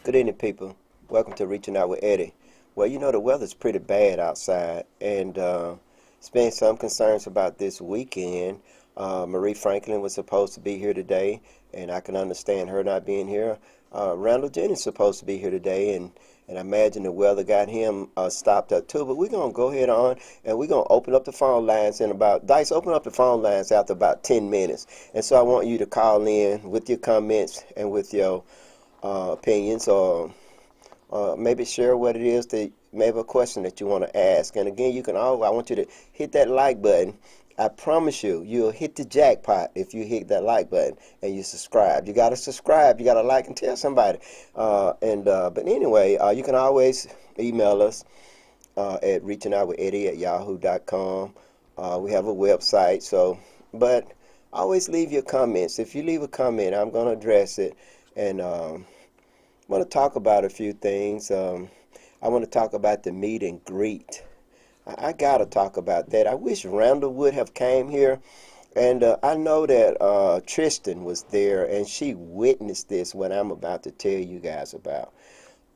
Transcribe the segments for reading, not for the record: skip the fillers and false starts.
Good evening, people. Welcome to Reaching Out with Eddie. Well, you know the weather's pretty bad outside, and it's been some concerns about this weekend. Marie Franklin was supposed to be here today, and I can understand her not being here. Randall Jennings supposed to be here today, and I imagine the weather got him stopped up too. But we're gonna go ahead on, and we're gonna open up the phone lines in about Dice. Open up the phone lines after about 10 minutes, and so I want you to call in with your comments and with your opinions, or maybe share what it is that maybe a question that you want to ask. And again, you can always, I want you to hit that like button. I promise you, you'll hit the jackpot if you hit that like button and you subscribe. You got to subscribe. You got to like and tell somebody. But anyway, you can always email us at reachingoutwitheddie@yahoo.com. We have a website. But always leave your comments. If you leave a comment, I'm going to address it. And I want to talk about a few things. I want to talk about the meet and greet. I got to talk about that. I wish Randall would have came here. And I know that Tristan was there, and she witnessed this, what I'm about to tell you guys about.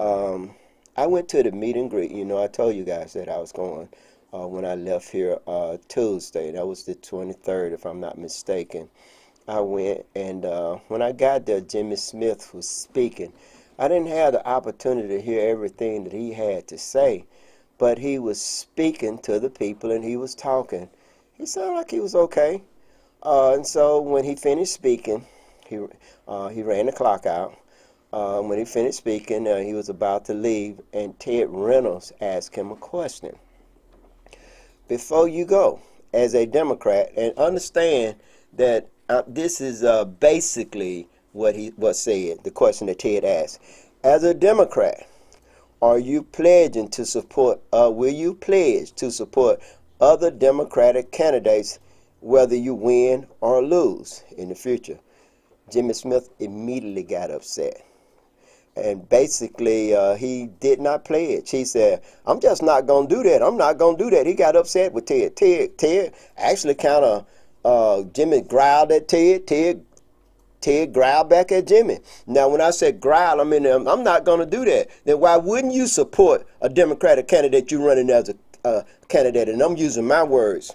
I went to the meet and greet. You know, I told you guys that I was going when I left here Tuesday. That was the 23rd, if I'm not mistaken. I went, and when I got there, Jimmy Smith was speaking. I didn't have the opportunity to hear everything that he had to say, but he was speaking to the people, and he was talking. He sounded like he was okay. And so when he finished speaking, he ran the clock out. When he finished speaking, he was about to leave, and Ted Reynolds asked him a question. Before you go, as a Democrat, and understand that this is basically what said, the question that Ted asked. As a Democrat, are you pledging to support, will you pledge to support other Democratic candidates whether you win or lose in the future? Jimmy Smith immediately got upset. And basically, he did not pledge. He said, I'm just not going to do that. I'm not going to do that. He got upset with Ted. Ted actually kind of, Jimmy growled at Ted. Ted growled back at Jimmy. Now, when I said growl, I mean, I'm not going to do that. Then why wouldn't you support a Democratic candidate you're running as a candidate? And I'm using my words.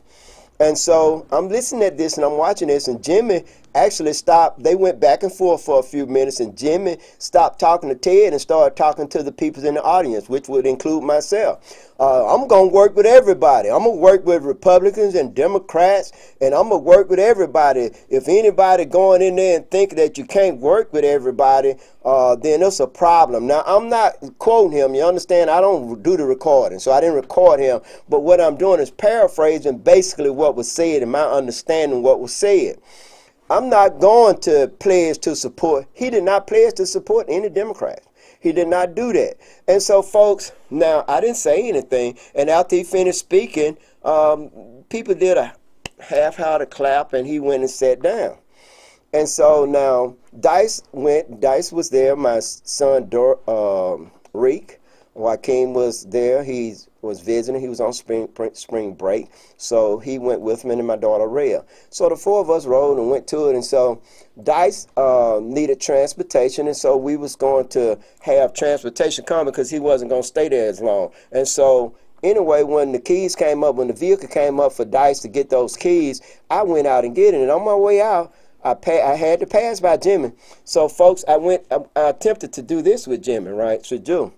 And so I'm listening at this and I'm watching this, and Jimmy actually stopped. They went back and forth for a few minutes, and Jimmy stopped talking to Ted and started talking to the people in the audience, which would include myself. I'm going to work with everybody. I'm going to work with Republicans and Democrats, and I'm going to work with everybody. If anybody going in there and thinking that you can't work with everybody, then it's a problem. Now, I'm not quoting him. You understand? I don't do the recording, so I didn't record him. But what I'm doing is paraphrasing basically what was said and my understanding what was said. I'm not going to pledge to support. He did not pledge to support any Democrats. He did not do that. And so, folks, now, I didn't say anything. And after he finished speaking, people did a half-hearted clap, and he went and sat down. And so now Dice was there. My son, Reek, Joaquin was there. He was visiting. He was on spring break. So he went with me and my daughter, Rhea. So the four of us rode and went to it. And so Dice needed transportation. And so we was going to have transportation coming because he wasn't going to stay there as long. And so anyway, when the vehicle came up for Dice to get those keys, I went out and get it. And on my way out, I had to pass by Jimmy. So, folks, I attempted to do this with Jimmy, right? So, Joe,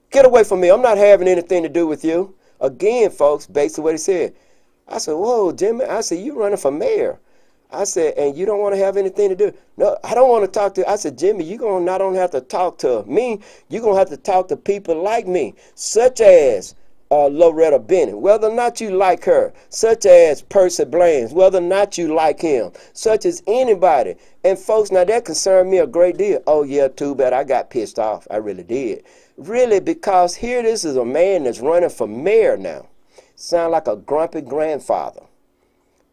get away from me. I'm not having anything to do with you. Again, folks, basically what he said. I said, whoa, Jimmy. I said, you running for mayor. I said, and you don't want to have anything to do. No, I don't want to talk to. I said, Jimmy, you're going to not only have to talk to me, you're going to have to talk to people like me, such as Loretta Bennett, whether or not you like her, such as Percy Blaines, whether or not you like him, such as anybody. And folks, now that concerned me a great deal. Oh yeah, too bad I got pissed off. I really did. Really, because here this is a man that's running for mayor now. Sound like a grumpy grandfather.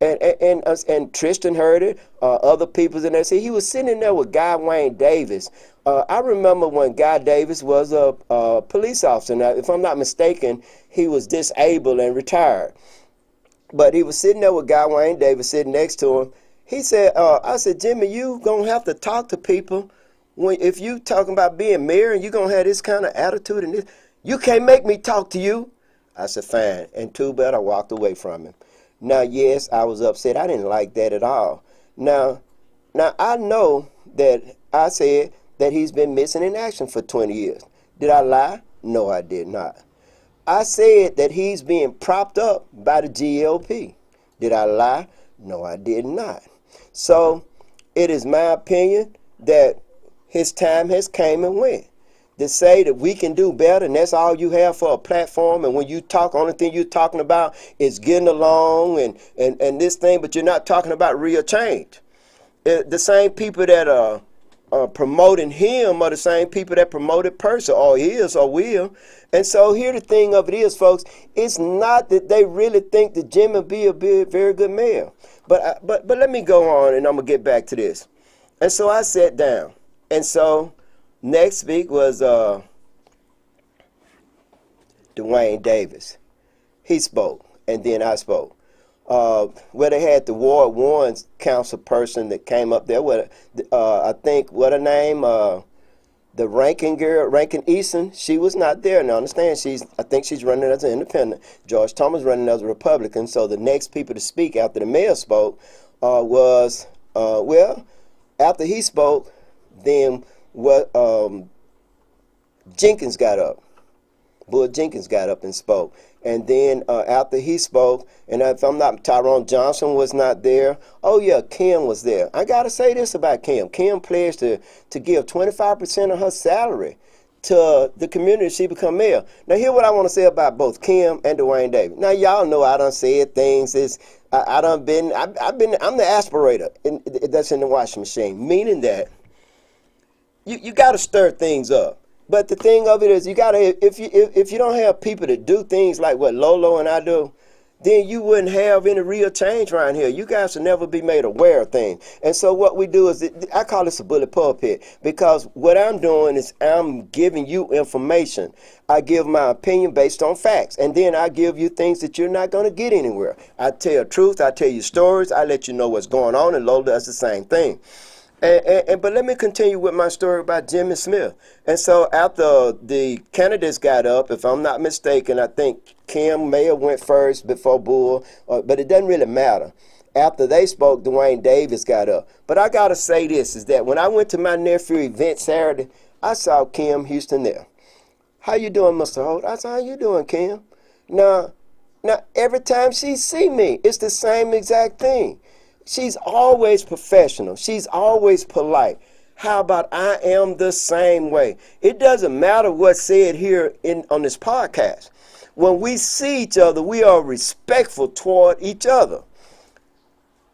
And Tristan heard it, other people's in there. See, he was sitting in there with Guy Wayne Davis. I remember when Guy Davis was a police officer. Now, if I'm not mistaken, he was disabled and retired. But he was sitting there with Guy Wayne Davis sitting next to him. He said, I said, Jimmy, you going to have to talk to people if you talking about being mayor and you going to have this kind of attitude and this, you can't make me talk to you. I said, fine. And too bad I walked away from him. Now, yes, I was upset. I didn't like that at all. Now I know that I said that he's been missing in action for 20 years. Did I lie? No, I did not. I said that he's being propped up by the GOP. Did I lie? No, I did not. So it is my opinion that his time has came and went. To say that we can do better and that's all you have for a platform, and when you talk, only thing you're talking about is getting along and this thing, but you're not talking about real change. The same people that are promoting him are the same people that promoted Percy, or is or will. And so here the thing of it is, folks, it's not that they really think that Jim will be a very good mayor. But let me go on, and I'm going to get back to this. And so I sat down. And so next week was Dwayne Davis. He spoke, and then I spoke. Where they had the Ward 1 council person that came up there with, I think, what her name, the Rankin girl, Rankin Easton, she was not there. Now, understand, I think she's running as an independent. George Thomas running as a Republican. So the next people to speak after the mayor spoke was, well, after he spoke, then what Jenkins got up. Bull Jenkins got up and spoke. And then after he spoke, and if I'm not, Tyrone Johnson was not there. Oh, yeah, Kim was there. I got to say this about Kim. Kim pledged to give 25% of her salary to the community she become mayor. Now, here's what I want to say about both Kim and Dwayne Davis. Now, y'all know I done said things. I'm the aspirator that's in the washing machine, meaning that you got to stir things up. But the thing of it is, you gotta, if you don't have people that do things like what Lolo and I do, then you wouldn't have any real change around here. You guys should never be made aware of things. And so what we do is, I call this a bullet pulpit, because what I'm doing is I'm giving you information. I give my opinion based on facts, and then I give you things that you're not going to get anywhere. I tell truth, I tell you stories, I let you know what's going on, and Lolo does the same thing. But let me continue with my story about Jimmy Smith. And so after the candidates got up, if I'm not mistaken, I think Kim may have went first before Bull, but it doesn't really matter. After they spoke, Dwayne Davis got up. But I got to say this, is that when I went to my nephew event Saturday, I saw Kim Houston there. How you doing, Mr. Holt? I said, how you doing, Kim? Now, every time she see me, it's the same exact thing. She's always professional. She's always polite. How about I am the same way? It doesn't matter what's said here on this podcast. When we see each other, we are respectful toward each other.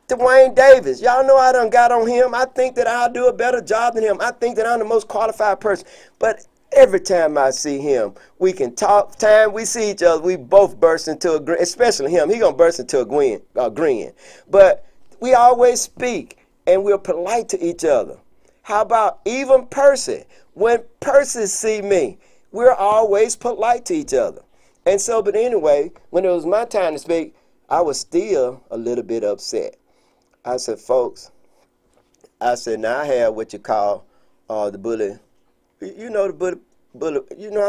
Dwayne Davis, y'all know I done got on him. I think that I'll do a better job than him. I think that I'm the most qualified person. But every time I see him, we can talk. Time we see each other, we both burst into a grin, especially him. He gonna burst into a grin. But we always speak, and we're polite to each other. How about even Percy? When Percy see me, we're always polite to each other. And so, but anyway, when it was my time to speak, I was still a little bit upset. I said, folks, now I have what you call the bully. You know the bully. You know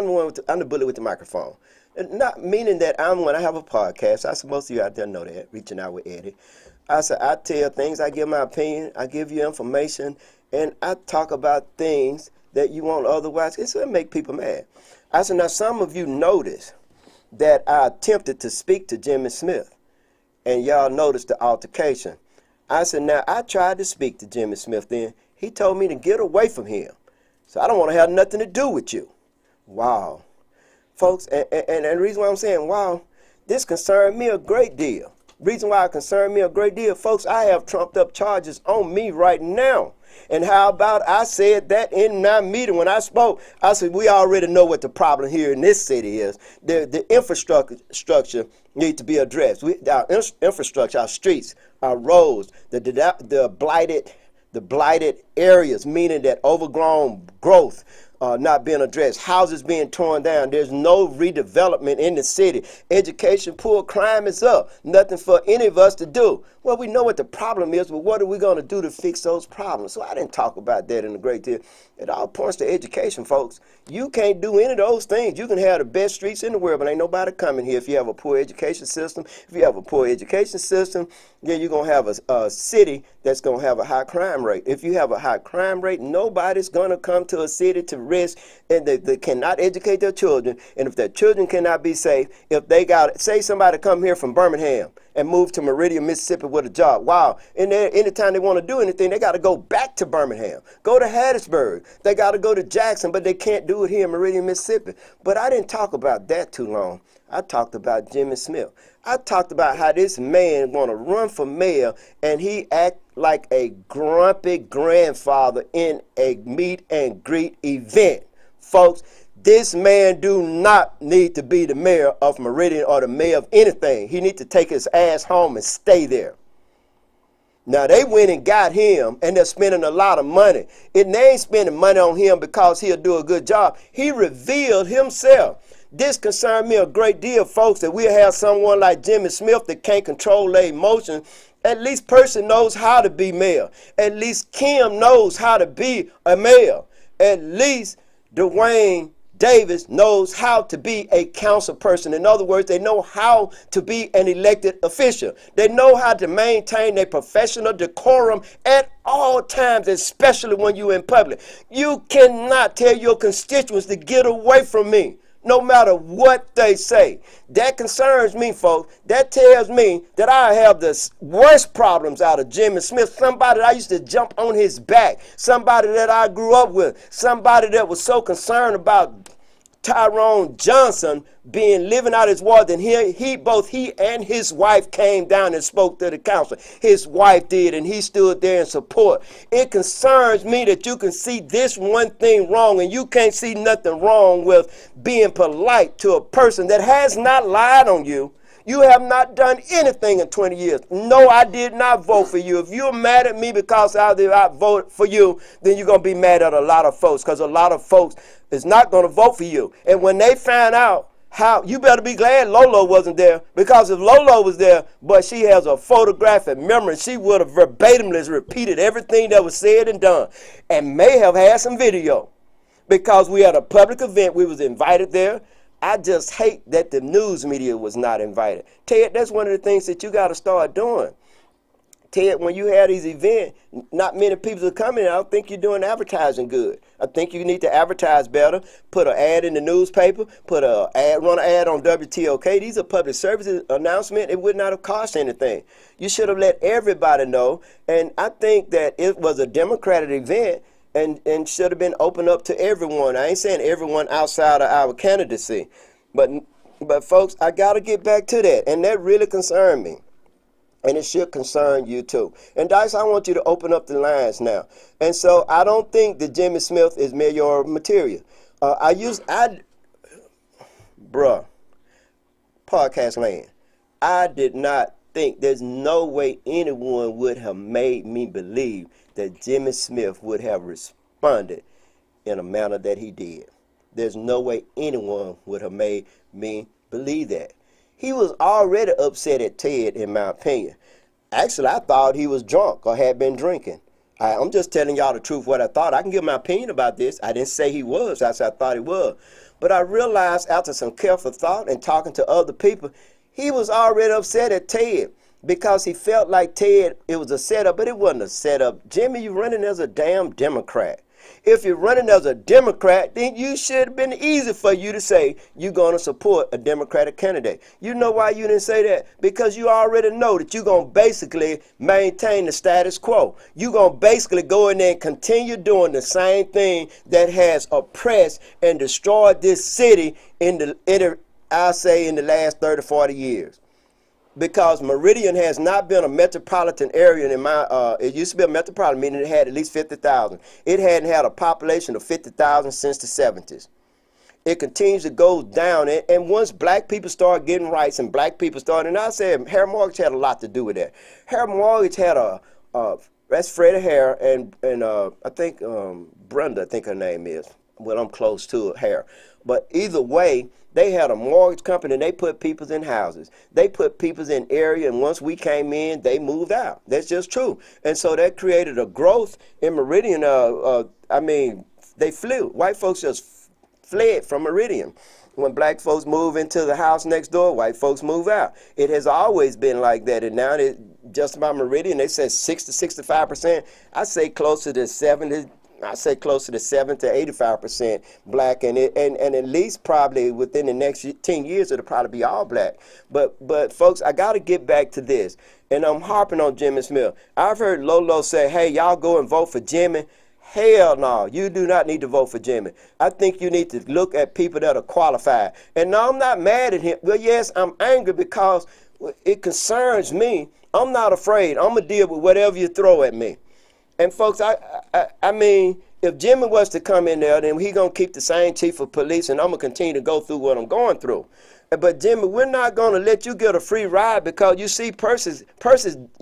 I'm the bully with the microphone. And not meaning that when I have a podcast. I said most of you out there know that, reaching out with Eddie. I said, I tell things, I give my opinion, I give you information, and I talk about things that you won't otherwise. It's going to make people mad. I said, now some of you noticed that I attempted to speak to Jimmy Smith, and y'all noticed the altercation. I said, now I tried to speak to Jimmy Smith then. He told me to get away from him. So I don't want to have nothing to do with you. Wow. Folks, and the reason why I'm saying wow, this concerned me a great deal. Reason why it concerned me a great deal, folks, I have trumped up charges on me right now. And how about I said that in my meeting when I spoke? I said, we already know what the problem here in this city is. The infrastructure needs to be addressed. Our infrastructure, our streets, our roads, the blighted areas, meaning that overgrown growth not being addressed, houses being torn down. There's no redevelopment in the city. Education poor, crime is up. Nothing for any of us to do. Well, we know what the problem is, but what are we going to do to fix those problems? So I didn't talk about that in a great deal. It all points to education, folks. You can't do any of those things. You can have the best streets in the world, but ain't nobody coming here if you have a poor education system. If you have a poor education system, then you're going to have a city that's going to have a high crime rate. If you have a high crime rate, nobody's going to come to a city to risk, and they cannot educate their children. And if their children cannot be safe, if they got, say somebody come here from Birmingham and move to Meridian, Mississippi with a job, wow, and anytime they want to do anything, they got to go back to Birmingham, go to Hattiesburg, they got to go to Jackson, but they can't do it here in Meridian, Mississippi. But I didn't talk about that too long. I talked about Jimmy Smith. I talked about how this man want to run for mayor, and he act like a grumpy grandfather in a meet and greet event. Folks, this man do not need to be the mayor of Meridian or the mayor of anything. He need to take his ass home and stay there. Now, they went and got him, and they're spending a lot of money. And they ain't spending money on him because he'll do a good job. He revealed himself. This concerned me a great deal, folks, that we'll have someone like Jimmy Smith that can't control their emotions. At least Person knows how to be mayor. At least Kim knows how to be a mayor. At least Dwayne Davis knows how to be a council person. In other words, they know how to be an elected official. They know how to maintain a professional decorum at all times, especially when you're in public. You cannot tell your constituents to get away from me, no matter what they say. That concerns me, folks. That tells me that I have the worst problems out of Jimmy Smith. Somebody that I used to jump on his back. Somebody that I grew up with. Somebody that was so concerned about Tyrone Johnson living out his ward, and both he and his wife came down and spoke to the council. His wife did, and he stood there in support. It concerns me that you can see this one thing wrong, and you can't see nothing wrong with being polite to a person that has not lied on you. You have not done anything in 20 years. No, I did not vote for you. If you're mad at me because I voted for you, then you're going to be mad at a lot of folks, because a lot of folks is not going to vote for you. And when they find out how, you better be glad Lolo wasn't there, because if Lolo was there, but she has a photographic memory, she would have verbatimly repeated everything that was said and done, and may have had some video, because we had a public event. We was invited there. I just hate that the news media was not invited. Ted, that's one of the things that you got to start doing. Ted, when you have these events, not many people are coming. I don't think you're doing advertising good. I think you need to advertise better. Put an ad in the newspaper. Run an ad on WTOK. These are public services announcements. It would not have cost anything. You should have let everybody know. And I think that it was a Democratic event, and should have been open up to everyone. I ain't saying everyone outside of our candidacy, but folks, I got to get back to that, and that really concerned me, and it should concern you too. And Dice, I want you to open up the lines now. And so I don't think that Jimmy Smith is mayoral material. Podcast land, I did not think, there's no way anyone would have made me believe that Jimmy Smith would have responded in a manner that he did. There's no way anyone would have made me believe that. He was already upset at Ted, in my opinion. Actually, I thought he was drunk or had been drinking. I'm just telling y'all the truth, what I thought. I can give my opinion about this. I didn't say he was. I said I thought he was. But I realized after some careful thought and talking to other people, he was already upset at Ted, because he felt like Ted, it was a setup, but it wasn't a setup. Jimmy, you're running as a damn Democrat. If you're running as a Democrat, then you should have been easy for you to say you're going to support a Democratic candidate. You know why you didn't say that? Because you already know that you're going to basically maintain the status quo. You're going to basically go in there and continue doing the same thing that has oppressed and destroyed this city in the last 30, 40 years. Because Meridian has not been a metropolitan area it used to be a metropolitan, meaning it had at least 50,000. It hadn't had a population of 50,000 since the 70s. It continues to go down, and once black people start getting rights and black people started, and I said Harry Mortgage had a lot to do with that. Harry Mortgage had that's Freddie Hare and I think Brenda, I think her name is. Well, I'm close to it here. But either way, they had a mortgage company and they put peoples in houses. They put peoples in area, and once we came in, they moved out. That's just true. And so that created a growth in Meridian. I mean, they flew. White folks just fled from Meridian. When black folks move into the house next door, white folks move out. It has always been like that. And now it just about Meridian, they said 60 to 65%. I say closer to 70. I say closer to 7 to 85% black, and at least probably within the next 10 years it'll probably be all black. But folks, I got to get back to this, and I'm harping on Jimmy Smith. I've heard Lolo say, "Hey, y'all go and vote for Jimmy." Hell no, you do not need to vote for Jimmy. I think you need to look at people that are qualified. And no, I'm not mad at him. Well, yes, I'm angry because it concerns me. I'm not afraid. I'm gonna deal with whatever you throw at me. And folks, I mean, if Jimmy was to come in there, then he gonna keep the same chief of police, and I'm gonna continue to go through what I'm going through. But Jimmy, we're not gonna let you get a free ride because you see, Percy's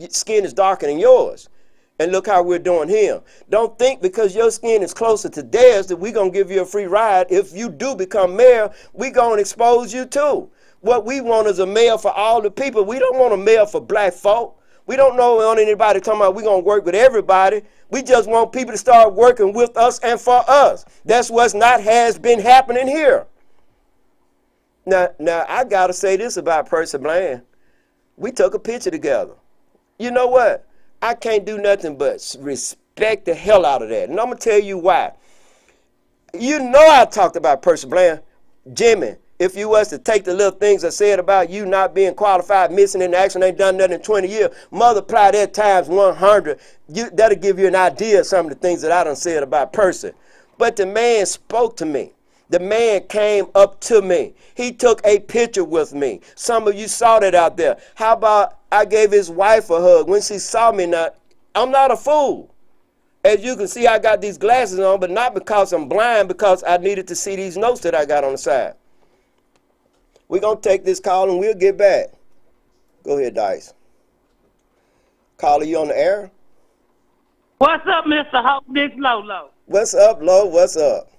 skin is darker than yours, and look how we're doing him. Don't think because your skin is closer to theirs that we're gonna give you a free ride. If you do become mayor, we gonna expose you too. What we want is a mayor for all the people. We don't want a mayor for black folk. We don't want anybody talking about we're going to work with everybody. We just want people to start working with us and for us. That's what's not has been happening here. Now I got to say this about Percy Bland. We took a picture together. You know what? I can't do nothing but respect the hell out of that. And I'm going to tell you why. You know I talked about Percy Bland. Jimmy, if you was to take the little things I said about you not being qualified, missing in action, ain't done nothing in 20 years, multiply that times 100, that'll give you an idea of some of the things that I done said about Percy. But the man spoke to me. The man came up to me. He took a picture with me. Some of you saw that out there. How about I gave his wife a hug when she saw me? Now, I'm not a fool. As you can see, I got these glasses on, but not because I'm blind, because I needed to see these notes that I got on the side. We're going to take this call and we'll get back. Go ahead, Dice. Caller, you on the air? What's up, Mr. Hope? This Lolo. What's up, Lo? What's up?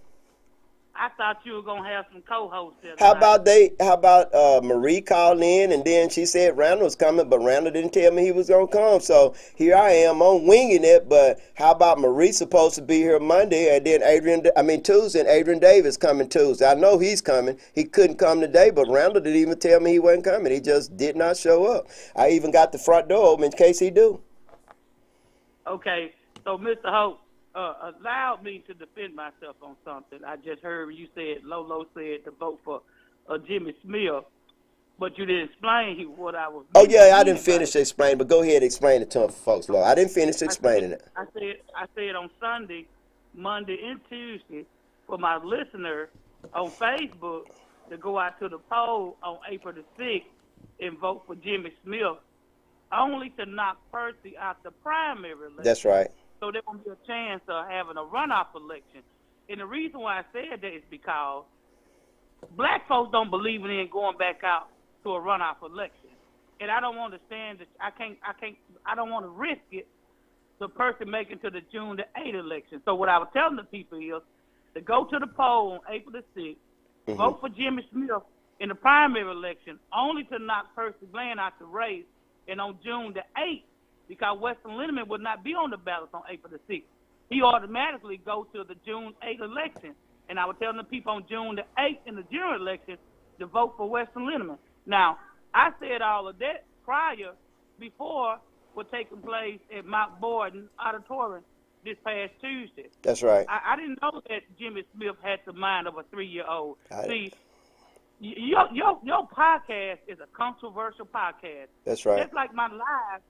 I thought you were going to have some co-hosts there How tonight. about Marie called in and then she said Randall was coming, but Randall didn't tell me he was going to come. So here I am, I'm winging it. But how about Marie supposed to be here Monday and then Tuesday, and Adrian Davis coming Tuesday. I know he's coming. He couldn't come today, but Randall didn't even tell me he wasn't coming. He just did not show up. I even got the front door open in case he do. Okay, so Mr. Hope allowed me to defend myself on something. I just heard you said, Lolo said to vote for Jimmy Smith, but you didn't explain what I was. Oh yeah, I didn't finish explaining, but go ahead and explain it to him, folks. Lord, I didn't finish explaining it. I said on Sunday, Monday, and Tuesday for my listener on Facebook to go out to the poll on April the 6th and vote for Jimmy Smith, only to knock Percy out the primary election. That's right. So there won't be a chance of having a runoff election. And the reason why I said that is because black folks don't believe in going back out to a runoff election. And I don't understand that I don't want to risk it the person making to the June the 8th election. So what I was telling the people is to go to the poll on April the 6th, vote for Jimmy Smith in the primary election, only to knock Percy Bland out the race, and on June the 8th, because Weston Lindeman would not be on the ballot on April the 6th. He automatically go to the June 8th election. And I was telling the people on June the 8th in the general election to vote for Weston Lindeman. Now, I said all of that before what taking place at Mount Borden Auditorium this past Tuesday. That's right. I didn't know that Jimmy Smith had the mind of a 3-year-old. See, your podcast is a controversial podcast. That's right. Just like my live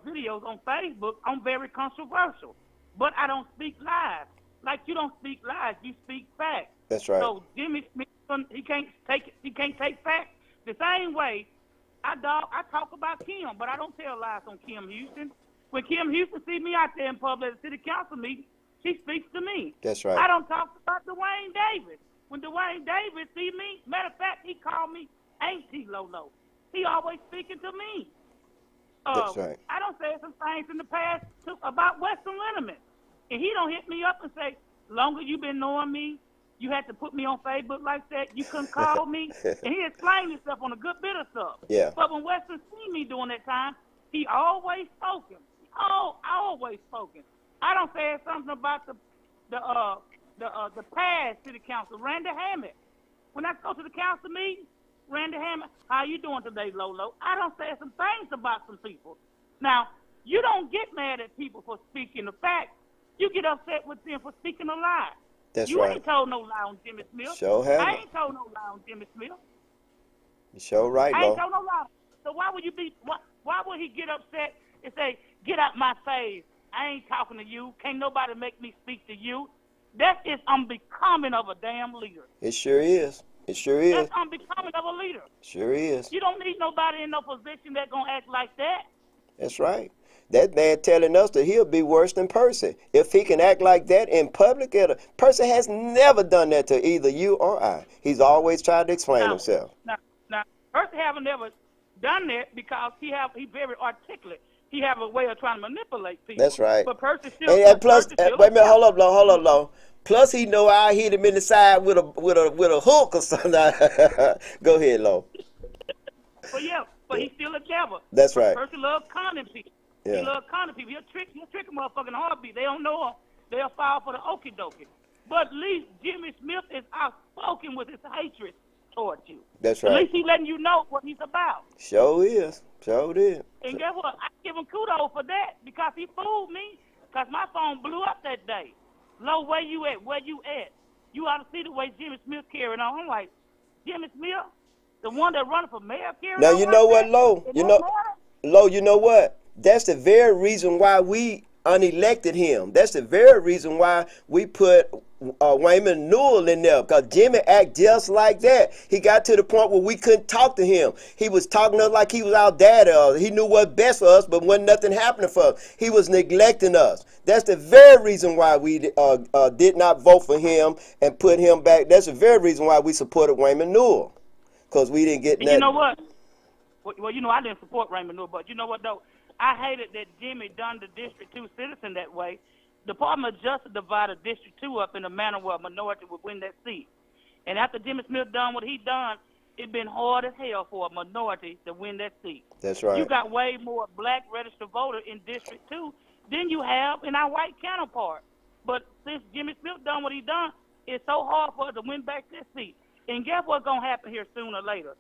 videos on Facebook, I'm very controversial. But I don't speak lies. Like you don't speak lies, you speak facts. That's right. So Jimmy Smith, he can't take facts. The same way I talk about Kim, but I don't tell lies on Kim Houston. When Kim Houston see me out there in public at the city council meeting, she speaks to me. That's right. I don't talk about Dwayne Davis. When Dwayne Davis see me, matter of fact, he called me Auntie Lolo. He always speaking to me. That's right. I don't say some things in the past about Weston Lindeman. And he don't hit me up and say, longer you been knowing me, You had to put me on Facebook like that. You couldn't call me. And he explained himself on a good bit of stuff. Yeah. But when Weston seen me during that time, he always spoken. Always spoken. I don't say something about the past city council, Randy Hammond. When I go to the council meeting, Randy Hammond, how you doing today, Lolo? I don't say some things about some people. Now, you don't get mad at people for speaking the fact. You get upset with them for speaking a lie. That's you right. ain't told no lie on Jimmy Smith. Sure haven't. I ain't told no lie on Jimmy Smith. You sure right, I Lo. ain't told no lie. So why would you be? Why would he get upset and say, "Get out my face"? I ain't talking to you. Can't nobody make me speak to you. That is unbecoming of a damn leader. It sure is. It sure is. That's unbecoming of a leader. Sure is. You don't need nobody in no position that gonna act like that. That's right. That man telling us that he'll be worse than Percy. If he can act like that in public, Percy has never done that to either you or I. He's always tried to explain himself. Now, Percy haven't ever done that because he's very articulate. He have a way of trying to manipulate people. That's right. But Percy still. And plus, Percy still wait a minute, hold up, Lo. Plus, he know I hit him in the side with a hook or something. Go ahead, Lo. But he's still a devil. That's right. Percy loves conning people. Yeah. He loves conning people. He'll trick a motherfucking heartbeat. They don't know him. They'll fall for the okie dokie. But at least Jimmy Smith is outspoken with his hatred towards you. That's right. At least he's letting you know what he's about. Sure is. Sure did. And guess what? I give him kudos for that because he fooled me because my phone blew up that day. Lo, where you at? Where you at? You ought to see the way Jimmy Smith carrying on. I'm like, Jimmy Smith? The one that running for mayor carrying now, on? you know what, that? Lo, you know what? That's the very reason why we unelected him. That's the very reason why we put Wayman Newell in there, because Jimmy act just like that. He got to the point where we couldn't talk to him. He was talking to us like he was our daddy. He knew what's best for us, but wasn't nothing happening for us. He was neglecting us. That's the very reason why we did not vote for him and put him back. That's the very reason why we supported Wayman Newell, because we didn't get nothing. You know what? Well, you know, I didn't support Raymond Newell, but you know what, though? I hated that Jimmy done the District 2 citizen that way. The Department of Justice divided District 2 up in a manner where a minority would win that seat. And after Jimmy Smith done what he done, it been hard as hell for a minority to win that seat. That's right. You got way more black registered voters in District 2 than you have in our white counterpart. But since Jimmy Smith done what he done, it's so hard for us to win back this seat. And guess what's going to happen here sooner or later?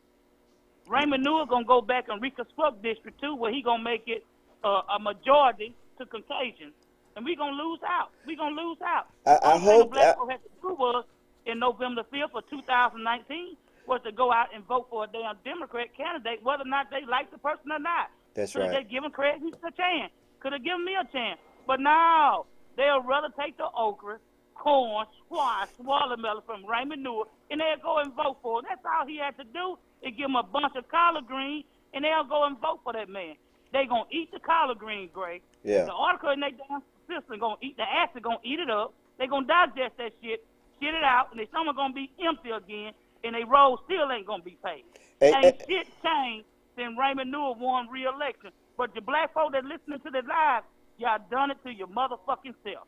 Raymond Newell going to go back and reconstruct District 2 where he going to make it a majority to Caucasians. And we're going to lose out. We're going to lose out. I hope the black folks had to do was in November 5th of 2019 was to go out and vote for a damn Democrat candidate, whether or not they like the person or not. That's Could right. have given Craig a chance. Could have given me a chance. But no, they'll rather take the okra, corn, squash, watermelon from Raymond Newell, and they'll go and vote for it. That's all he had to do is give him a bunch of collard greens, and they'll go and vote for that man. They going to eat the collard green, Greg. Yeah. The article in their damn system going to eat the acid, going to eat it up. They going to digest that shit it out, and their stomach going to be empty again, and their roll still ain't going to be paid. Ain't shit changed since Raymond Newell won re-election. But the black folk that listening to the live, y'all done it to your motherfucking self.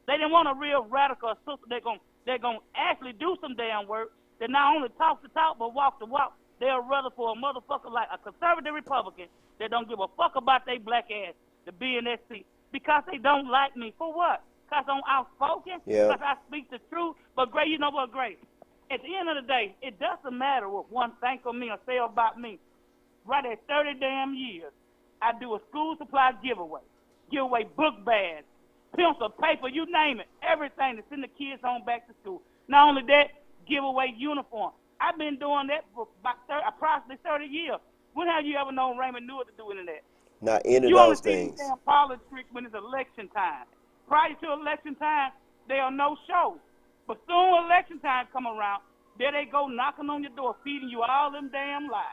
They didn't want a real radical sister. They're gonna actually do some damn work. They not only talk the talk, but walk the walk. They'll rather for a motherfucker like a conservative Republican that don't give a fuck about they black ass to be in that seat. Because they don't like me. For what? Because I'm outspoken? Yeah. Because I speak the truth? But, Gray, you know what, Gray? At the end of the day, it doesn't matter what one think of me or say about me. Right at 30 damn years, I do a school supply giveaway. Give away book bags, pencil, paper, you name it. Everything to send the kids home back to school. Not only that, give away uniforms. I've been doing that for about approximately 30 years. When have you ever known Raymond Newell to do any of that? Not any of you those only things. see damn politics when it's election time. Prior to election time, there are no shows. But soon election time come around, there they go knocking on your door, feeding you all them damn lies.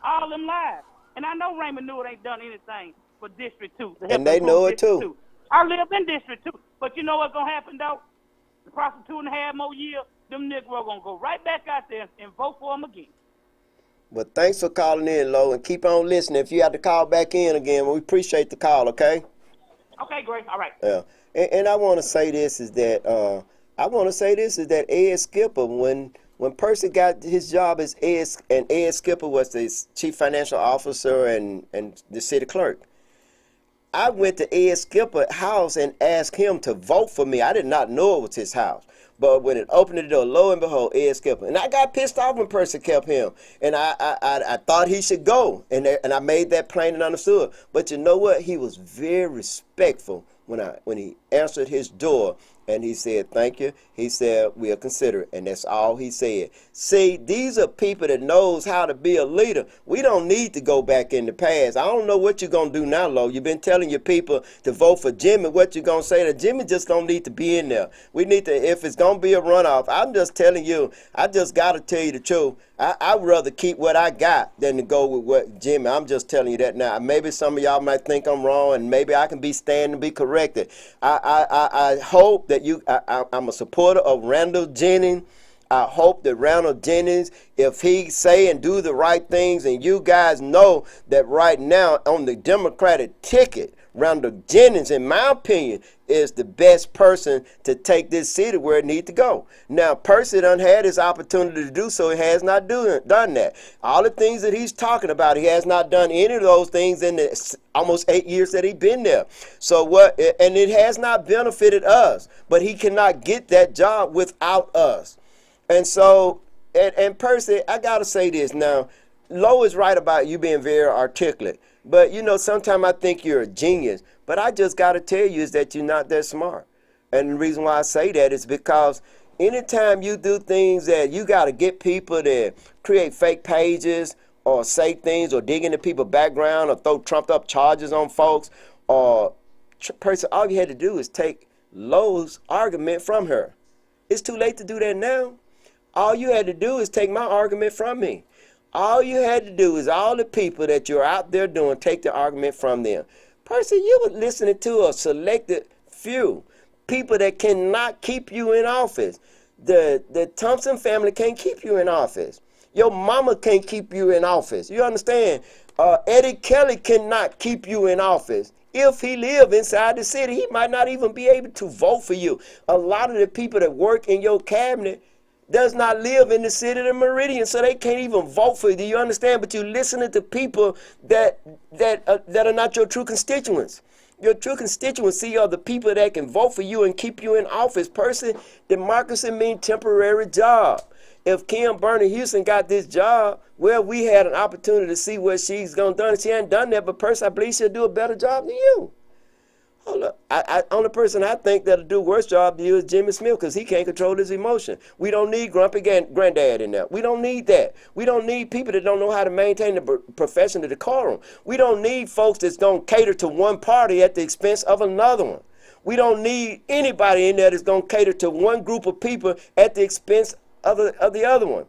All them lies. And I know Raymond Newell ain't done anything for District 2. And they know it too. 2. I live in District 2. But you know what's going to happen, though? The process 2.5 more years, them niggas are going to go right back out there and vote for them again. Well, thanks for calling in, Lo, and keep on listening. If you have to call back in again, we appreciate the call, okay? Okay, great. All right. Yeah. And I want to say this is that I want to say this is that Ed Skipper, when Percy got his job as Ed, and Ed Skipper was the chief financial officer and the city clerk. I went to Ed Skipper's house and asked him to vote for me. I did not know it was his house. But when it opened the door, lo and behold, Ed Skipper. And I got pissed off when Percy kept him. And I thought he should go. And I made that plain and understood. But you know what? He was very respectful when he answered his door. And he said, thank you. He said, we'll consider it. And that's all he said. See, these are people that knows how to be a leader. We don't need to go back in the past. I don't know what you're going to do now, Lo. You've been telling your people to vote for Jimmy. What you going to say? That Jimmy just don't need to be in there. We need to, if it's going to be a runoff, I'm just telling you, I just got to tell you the truth. I'd rather keep what I got than to go with what Jimmy. I'm just telling you that now. Maybe some of y'all might think I'm wrong, and maybe I can be stand and be corrected. I hope that I'm a supporter of Randall Jennings. I hope that Randall Jennings, if he say and do the right things, and you guys know that right now on the Democratic ticket, Randall Jennings, in my opinion, is the best person to take this city where it needs to go. Now, Percy done had his opportunity to do so. He has not done that. All the things that he's talking about, he has not done any of those things in the almost 8 years that he's been there. So what? And it has not benefited us. But he cannot get that job without us. And so, and Percy, I got to say this now. Lo is right about you being very articulate. But, you know, sometimes I think you're a genius. But I just got to tell you is that you're not that smart. And the reason why I say that is because anytime you do things that you got to get people to create fake pages or say things or dig into people's background or throw trumped up charges on folks, or person, all you had to do is take Lo's argument from her. It's too late to do that now. All you had to do is take my argument from me. All you had to do is all the people that you're out there doing, take the argument from them. Percy, you were listening to a selected few people that cannot keep you in office. The Thompson family can't keep you in office. Your mama can't keep you in office. You understand? Eddie Kelly cannot keep you in office. If he live inside the city, he might not even be able to vote for you. A lot of the people that work in your cabinet does not live in the city of Meridian, so they can't even vote for you. Do you understand? But you're listening to people that are not your true constituents. Your true constituency are the people that can vote for you and keep you in office. Person, democracy means temporary job. If Kim Bernie Houston got this job, well, we had an opportunity to see what she's going to do. She ain't done that, but person, I believe she'll do a better job than you. Hold up. Only person I think that'll do a worse job than you is Jimmy Smith, because he can't control his emotion. We don't need grumpy granddad in there. We don't need that. We don't need people that don't know how to maintain the professional decorum. We don't need folks that's going to cater to one party at the expense of another one. We don't need anybody in there that's going to cater to one group of people at the expense of the other one.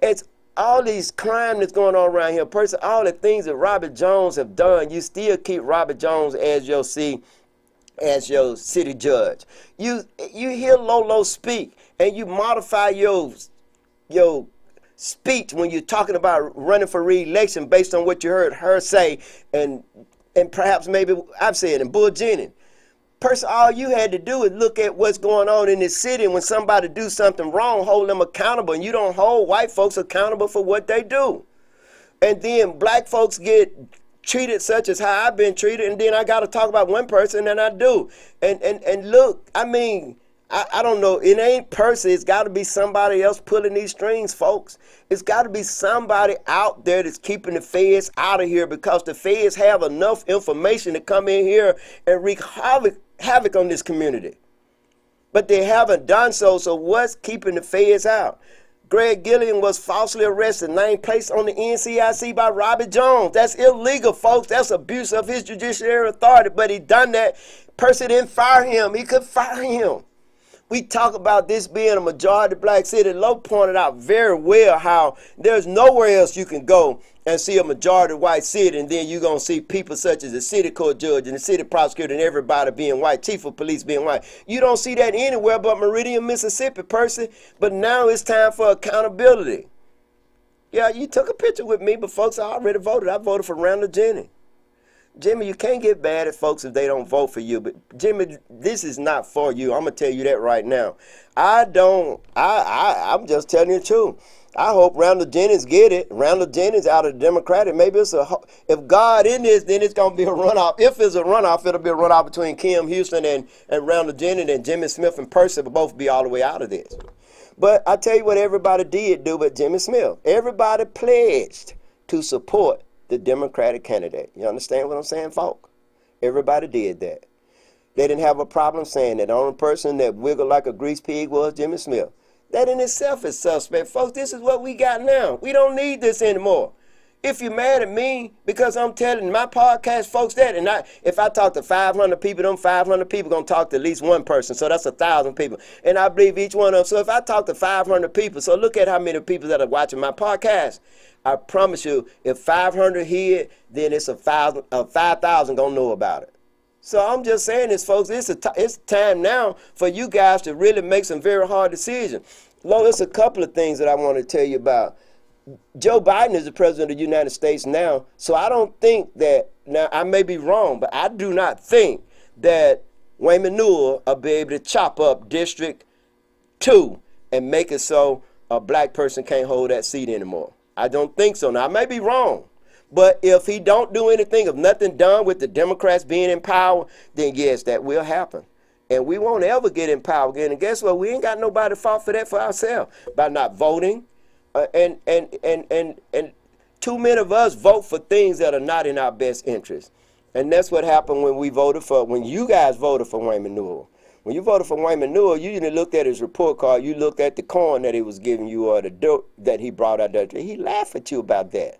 It's all these crime that's going on around here. Person, all the things that Robert Jones have done, you still keep Robert Jones as your city judge. You hear Lolo speak and you modify your speech when you're talking about running for re-election based on what you heard her say, and perhaps maybe I've said, and Bull Jennings. Person, all you had to do is look at what's going on in this city, and when somebody do something wrong, hold them accountable. And you don't hold white folks accountable for what they do. And then black folks get treated such as how I've been treated, and then I got to talk about one person, and I do. And look, I mean, I don't know. It ain't Percy. It's got to be somebody else pulling these strings, folks. It's got to be somebody out there that's keeping the feds out of here, because the feds have enough information to come in here and wreak havoc on this community. But they haven't done so, so what's keeping the feds out? Greg Gilliam was falsely arrested, named placed on the NCIC by Robert Jones. That's illegal, folks. That's abuse of his judiciary authority, but he done that. Percy didn't fire him. He could fire him. We talk about this being a majority black city. Lowe pointed out very well how there's nowhere else you can go and see a majority white city, and then you're going to see people such as the city court judge and the city prosecutor and everybody being white, chief of police being white. You don't see that anywhere but Meridian, Mississippi, Percy. But now it's time for accountability. Yeah, you took a picture with me, but folks, I already voted. I voted for Randall Jennings. Jimmy, you can't get mad at folks if they don't vote for you. But Jimmy, this is not for you. I'm gonna tell you that right now. I don't. I'm just telling you the truth. I hope Randall Jennings get it. Randall Jennings out of the Democratic. Maybe it's if God in this, then it's gonna be a runoff. If it's a runoff, it'll be a runoff between Kim Houston and Randall Jennings, and Jimmy Smith and Percy will both be all the way out of this. But I tell you what everybody did do but Jimmy Smith. Everybody pledged to support the Democratic candidate. You understand what I'm saying, folk? Everybody did that. They didn't have a problem saying that. The only person that wiggled like a grease pig was Jimmy Smith. That in itself is suspect. Folks, this is what we got now. We don't need this anymore. If you're mad at me because I'm telling my podcast folks that, and if I talk to 500 people, them 500 people going to talk to at least one person. So that's 1,000 people. And I believe each one of them. So if I talk to 500 people, so look at how many people that are watching my podcast. I promise you, if 500 hear it, then it's 5,000 going to know about it. So I'm just saying this, folks, it's time now for you guys to really make some very hard decisions. Lord, there's a couple of things that I want to tell you about. Joe Biden is the president of the United States now, so I don't think that, now I may be wrong, but I do not think that Wayman Newell will be able to chop up District 2 and make it so a black person can't hold that seat anymore. I don't think so. Now, I may be wrong, but if he don't do anything, if nothing done with the Democrats being in power, then yes, that will happen. And we won't ever get in power again. And guess what? We ain't got nobody to fault for that for ourselves by not voting. And too many of us vote for things that are not in our best interest. And that's what happened when you guys voted for Wayman Newell. When you voted for Wayman Newell, you didn't look at his report card. You looked at the corn that he was giving you or the dirt that he brought out there. He laughed at you about that.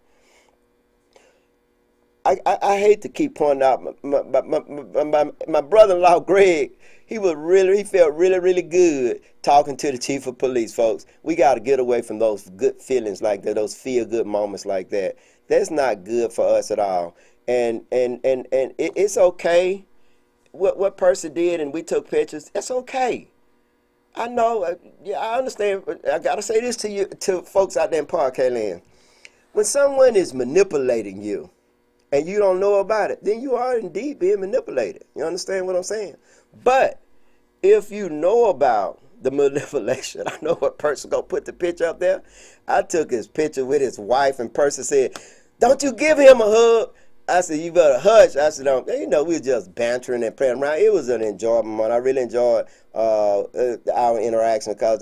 I hate to keep pointing out my brother-in-law Greg. He felt really good talking to the chief of police, folks. We got to get away from those good feelings like that, those feel-good moments like that. That's not good for us at all. And it's okay what Percy did, and we took pictures. That's okay. I know. Yeah, I understand. I gotta say this to you, to folks out there in podcast land. When someone is manipulating you, and you don't know about it, then you are indeed being manipulated. You understand what I'm saying? But if you know about the manipulation, I know what person gonna put the picture up there. I took his picture with his wife, and person said, "Don't you give him a hug." I said, "You better hush." I said, "You know, we were just bantering and playing around." It was an enjoyable moment. I really enjoyed our interaction because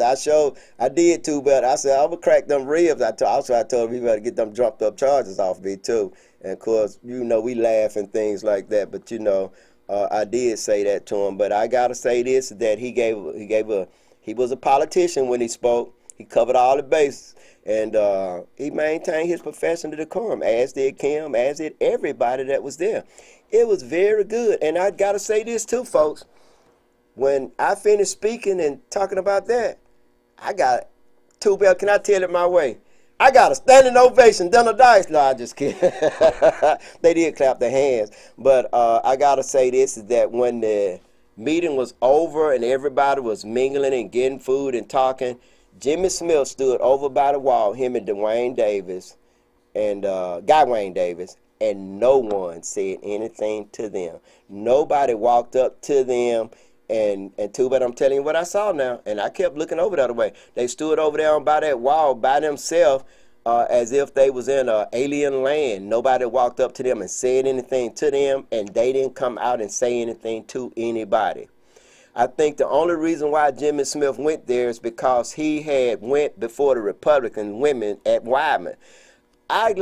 I did too, but I said, I would crack them ribs. I told him he better get them jumped up charges off me too. And of course, you know, we laugh and things like that, but you know, I did say that to him. But I gotta say this, that he was a politician when he spoke. He covered all the bases. And he maintained his professional decorum, as did Kim, as did everybody that was there. It was very good. And I got to say this too, folks. When I finished speaking and talking about that, I got two bells. Can I tell it my way? I got a standing ovation. Done a dice. No, I just kidding. They did clap their hands. But I got to say this, is that when the meeting was over and everybody was mingling and getting food and talking, Jimmy Smith stood over by the wall, him and Dwayne Davis and Guy Wayne Davis, and no one said anything to them. Nobody walked up to them, and too bad I'm telling you what I saw now, and I kept looking over the other way. They stood over there by that wall by themselves as if they was in an alien land. Nobody walked up to them and said anything to them, and they didn't come out and say anything to anybody. I think the only reason why Jimmy Smith went there is because he had went before the Republican women at Wyman. I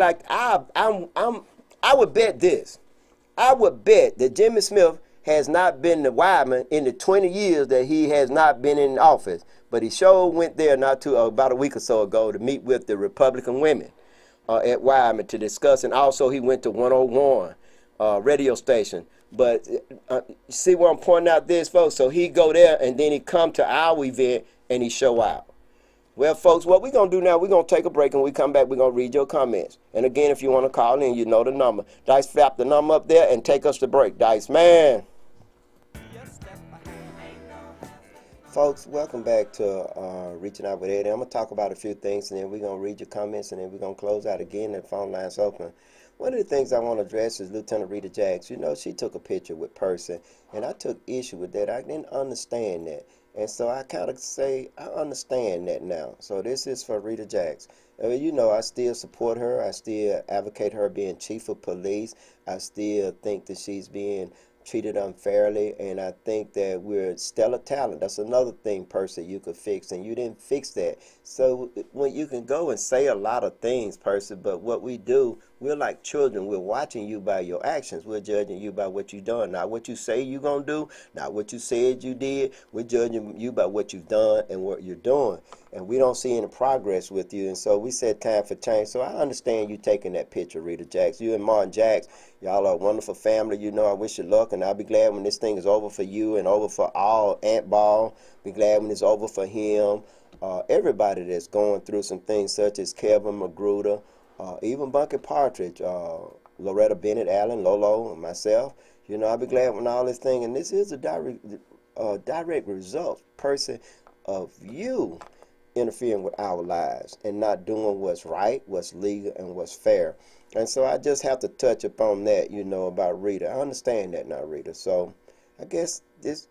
would bet this. I would bet that Jimmy Smith has not been to Wyman in the 20 years that he has not been in office. But he sure went there about a week or so ago to meet with the Republican women at Wyman to discuss. And also he went to 101 radio station. But see where I'm pointing out this, folks? So he go there, and then he come to our event, and he show out. Well, folks, what we're going to do now, we're going to take a break, and when we come back, we're going to read your comments. And again, if you want to call in, you know the number. Dice, flap the number up there and take us to break. Dice, man. Folks, welcome back to Reaching Out with Eddie. I'm going to talk about a few things, and then we're going to read your comments, and then we're going to close out again. The phone line's open. One of the things I want to address is Lieutenant Rita Jacks. You know, she took a picture with Person, and I took issue with that. I didn't understand that. And so I kind of say, I understand that now. So this is for Rita Jacks. You know, I still support her. I still advocate her being chief of police. I still think that she's being treated unfairly, and I think that we're stellar talent. That's another thing, Percy, you could fix, and you didn't fix that. So when you can go and say a lot of things, Percy, but what we do, we're like children. We're watching you by your actions. We're judging you by what you've done, not what you say you're gonna do, not what you said you did. We're judging you by what you've done and what you're doing, and we don't see any progress with you. And so we said time for change. So I understand you taking that picture, Rita Jacks. You and Martin Jacks, y'all are a wonderful family. You know, I wish you luck, and I'll be glad when this thing is over for you and over for all Ant Ball. Be glad when it's over for him. Everybody that's going through some things such as Kevin Magruder, even Bunky Partridge, Loretta Bennett Allen, Lolo, and myself. You know, I'll be glad when all this thing, and this is a direct result, person, of you interfering with our lives and not doing what's right, what's legal, and what's fair. And so I just have to touch upon that, you know, about Rita. I understand that now, Rita. So I guess this,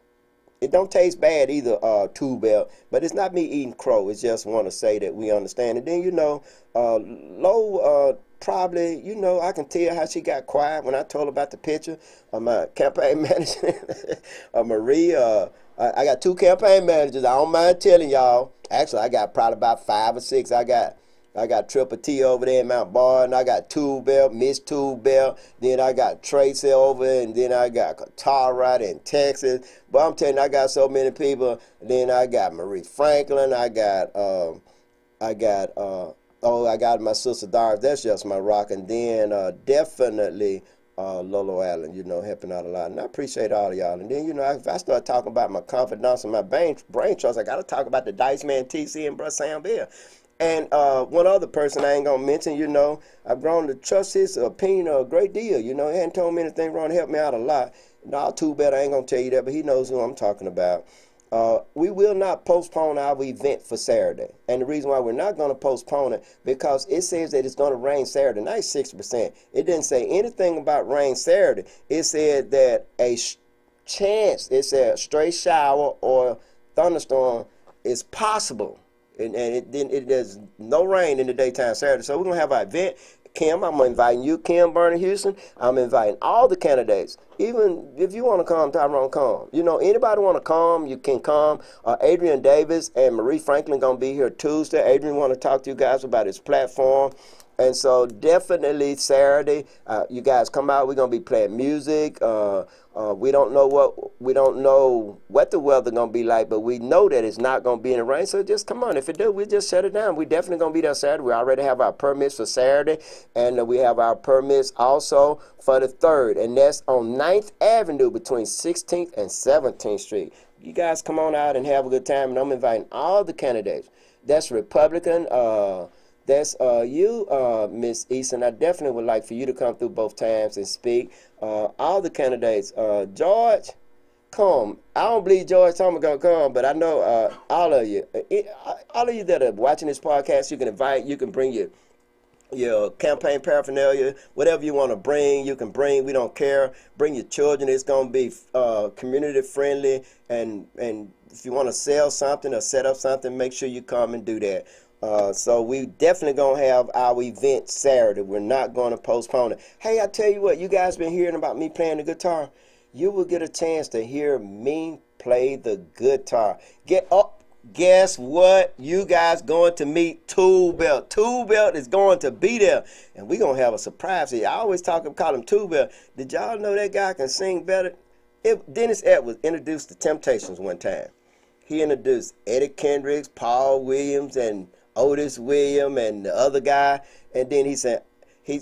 it don't taste bad either, Two Belt, but it's not me eating crow. It's just want to say that we understand. And then, you know, Lo, probably, you know, I can tell how she got quiet when I told her about the picture of my campaign manager, Marie. I got two campaign managers. I don't mind telling y'all. Actually, I got probably about 5 or 6. I got Triple T over there in Mount Barton. I got Two Belt, Miss Two Belt. Then I got Tracy over, and then I got Katara in Texas. But I'm telling you, I got so many people. Then I got Marie Franklin. I got oh, I got my sister Darth. That's just my rock. And then definitely Lolo Allen, you know, helping out a lot. And I appreciate all of y'all. And then, you know, if I start talking about my confidence and my brain trust, I got to talk about the Dice Man TC and Bruh Sam Bill. And one other person I ain't going to mention, you know, I've grown to trust his opinion a great deal. You know, he hadn't told me anything wrong, to help me out a lot. No, Too Bad I ain't going to tell you that, but he knows who I'm talking about. We will not postpone our event for Saturday. And the reason why we're not going to postpone it, because it says that it's going to rain Saturday night 60%. It didn't say anything about rain Saturday. It said that a chance, it said straight shower or thunderstorm is possible. And there's no rain in the daytime Saturday. So we're going to have our event. Kim, I'm inviting you, Kim Bernie Houston. I'm inviting all the candidates. Even if you want to come, Tyrone, come. You know, anybody want to come, you can come. Adrian Davis and Marie Franklin going to be here Tuesday. Adrian want to talk to you guys about his platform. And so definitely Saturday, you guys come out. We're gonna be playing music. We don't know what the weather gonna be like, but we know that it's not gonna be in the rain. So just come on. If it do, we just shut it down. We definitely gonna be there Saturday. We already have our permits for Saturday, and we have our permits also for the 3rd, and that's on 9th Avenue between 16th and 17th Street. You guys come on out and have a good time, and I'm inviting all the candidates. That's Republican. That's you, Miss Easton. I definitely would like for you to come through both times and speak. All the candidates. George, come. I don't believe George Thomas gonna come, but I know all of you. All of you that are watching this podcast, you can invite. You can bring your campaign paraphernalia, whatever you want to bring, you can bring. We don't care. Bring your children. It's gonna be community friendly, and if you want to sell something or set up something, make sure you come and do that. So we definitely gonna have our event Saturday. We're not gonna postpone it. Hey, I tell you what, you guys been hearing about me playing the guitar. You will get a chance to hear me play the guitar. Get up. Guess what? You guys going to meet Two Belt. Two Belt is going to be there, and we gonna have a surprise here. I always call him Two Belt. Did y'all know that guy can sing better? Dennis Edwards introduced the Temptations one time. He introduced Eddie Kendricks, Paul Williams, and Otis Williams, and the other guy. And then he said, he